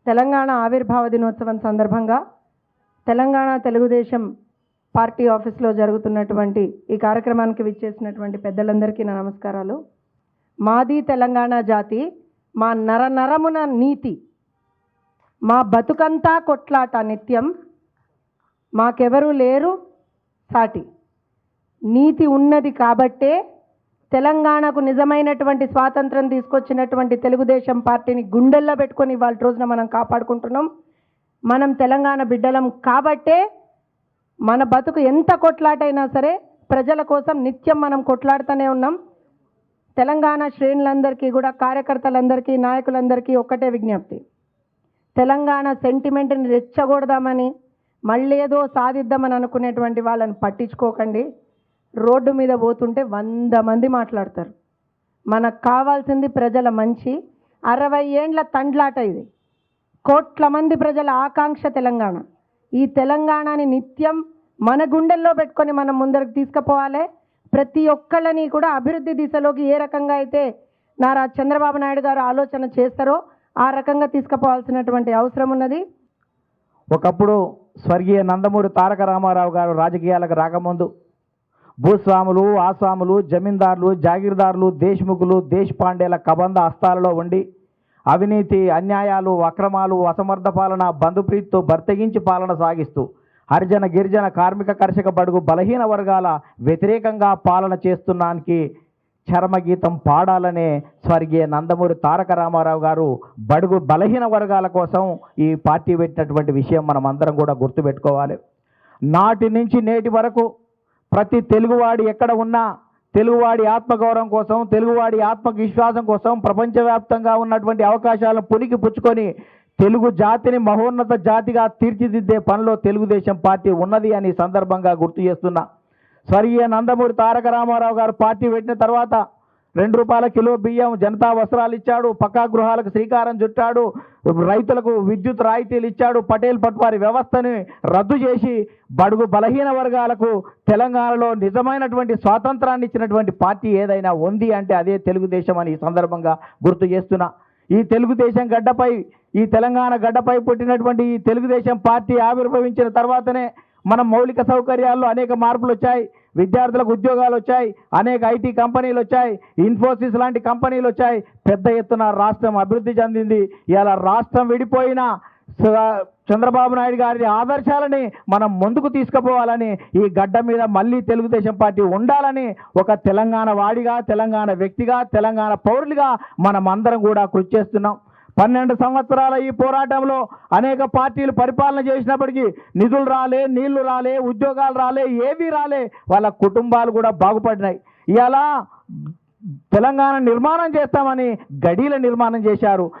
తెలంగాణ ఆవిర్భావ దినోత్సవం సందర్భంగా తెలంగాణ తెలుగుదేశం పార్టీ ఆఫీస్లో జరుగుతున్నటువంటి ఈ కార్యక్రమానికి విచ్చేసినటువంటి పెద్దలందరికీ నా నమస్కారాలు. మాది తెలంగాణ జాతి, మా నరనరమున నీతి, మా బతుకంతా కొట్లాట నిత్యం, మాకెవరూ లేరు సాటి. నీతి ఉన్నది కాబట్టే తెలంగాణకు నిజమైనటువంటి స్వాతంత్రం తీసుకొచ్చినటువంటి తెలుగుదేశం పార్టీని గుండెల్లో పెట్టుకొని ఇవాళ రోజున మనం కాపాడుకుంటున్నాం. మనం తెలంగాణ బిడ్డలం కాబట్టే మన బతుకు ఎంత కొట్లాటైనా సరే ప్రజల కోసం నిత్యం మనం కొట్లాడుతూనే ఉన్నాం. తెలంగాణ శ్రేణులందరికీ కూడా, కార్యకర్తలందరికీ, నాయకులందరికీ ఒక్కటే విజ్ఞప్తి: తెలంగాణ సెంటిమెంట్ని రెచ్చగొడదామని, మళ్ళీ ఏదో సాధిద్దామని అనుకునేటువంటి వాళ్ళని పట్టించుకోకండి. రోడ్డు మీద పోతుంటే 100 మంది మాట్లాడతారు. మనకు కావాల్సింది ప్రజల మంచి. 60 ఏండ్ల తండ్లాట ఇది. కోట్ల మంది ప్రజల ఆకాంక్ష తెలంగాణ. ఈ తెలంగాణని నిత్యం మన గుండెల్లో పెట్టుకొని మనం ముందరకు తీసుకుపోవాలి. ప్రతి ఒక్కళ్ళని కూడా అభివృద్ధి దిశలోకి ఏ రకంగా అయితే నారా చంద్రబాబు నాయుడు గారు ఆలోచన చేస్తారో ఆ రకంగా తీసుకుపోవాల్సినటువంటి అవసరం ఉన్నది. ఒకప్పుడు స్వర్గీయ నందమూరి తారక రామారావు గారు రాజకీయాలకు రాకముందు భూస్వాములు, ఆస్వాములు, జమీందారులు, జాగీర్దారులు, దేశ్ముఖులు, దేశపాండేల కబంధ హస్తాలలో ఉండి అవినీతి, అన్యాయాలు, అక్రమాలు, అసమర్థ పాలన, బంధుప్రీతితో బర్తగించి పాలన సాగిస్తూ హరిజన, గిరిజన, కార్మిక, కర్షక, బడుగు, బలహీన వర్గాల వ్యతిరేకంగా పాలన చేస్తున్నానికి చరమగీతం పాడాలనే స్వర్గీయ నందమూరి తారక రామారావు గారు బడుగు బలహీన వర్గాల కోసం ఈ పార్టీ పెట్టినటువంటి విషయం మనం అందరం కూడా గుర్తుపెట్టుకోవాలి. నాటి నుంచి నేటి వరకు ప్రతి తెలుగువాడి ఎక్కడ ఉన్నా తెలుగువాడి ఆత్మగౌరవం కోసం, తెలుగువాడి ఆత్మవిశ్వాసం కోసం ప్రపంచవ్యాప్తంగా ఉన్నటువంటి అవకాశాలను పునికి పుచ్చుకొని తెలుగు జాతిని మహోన్నత జాతిగా తీర్చిదిద్దే పనిలో తెలుగుదేశం పార్టీ ఉన్నది అని సందర్భంగా గుర్తు చేస్తున్నా. స్వర్గీయ నందమూరి తారక రామారావు గారు పార్టీ పెట్టిన తర్వాత ₹2 కిలో బియ్యం, జనతా వస్త్రాలు ఇచ్చాడు, పక్కా గృహాలకు శ్రీకారం చుట్టాడు, రైతులకు విద్యుత్ రాయితీలు ఇచ్చాడు, పటేల్ పట్వారి వ్యవస్థని రద్దు చేసి బడుగు బలహీన వర్గాలకు తెలంగాణలో నిజమైనటువంటి స్వాతంత్రాన్ని ఇచ్చినటువంటి పార్టీ ఏదైనా ఉంది అంటే అదే తెలుగుదేశం అని ఈ సందర్భంగా గుర్తు చేస్తున్నా. ఈ తెలుగుదేశం గడ్డపై, ఈ తెలంగాణ గడ్డపై పుట్టినటువంటి ఈ తెలుగుదేశం పార్టీ ఆవిర్భవించిన తర్వాతనే మనం మౌలిక సౌకర్యాల్లో అనేక మార్పులు వచ్చాయి. విద్యార్థులకు ఉద్యోగాలు వచ్చాయి, అనేక ఐటీ కంపెనీలు వచ్చాయి, ఇన్ఫోసిస్ లాంటి కంపెనీలు వచ్చాయి. పెద్ద ఎత్తున రాష్ట్రం అభివృద్ధి చెందింది. ఇలా రాష్ట్రం విడిపోయిన చంద్రబాబు నాయుడు గారి ఆదర్శాలని మనం ముందుకు తీసుకుపోవాలని, ఈ గడ్డ మీద మళ్ళీ తెలుగుదేశం పార్టీ ఉండాలని ఒక తెలంగాణ వాడిగా, తెలంగాణ వ్యక్తిగా, తెలంగాణ పౌరులుగా మనం అందరం కూడా కృషి చేస్తున్నాం. 12 సంవత్సరాల ఈ పోరాటంలో అనేక పార్టీలు పరిపాలన చేసినప్పటికీ నిధులు రాలే, నీళ్లు రాలే, ఉద్యోగాలు రాలే, ఏవీ రాలే. వాళ్ళ కుటుంబాలు కూడా బాగుపడినాయి. ఇలా తెలంగాణ నిర్మాణం చేస్తామని గడీల నిర్మాణం చేశారు.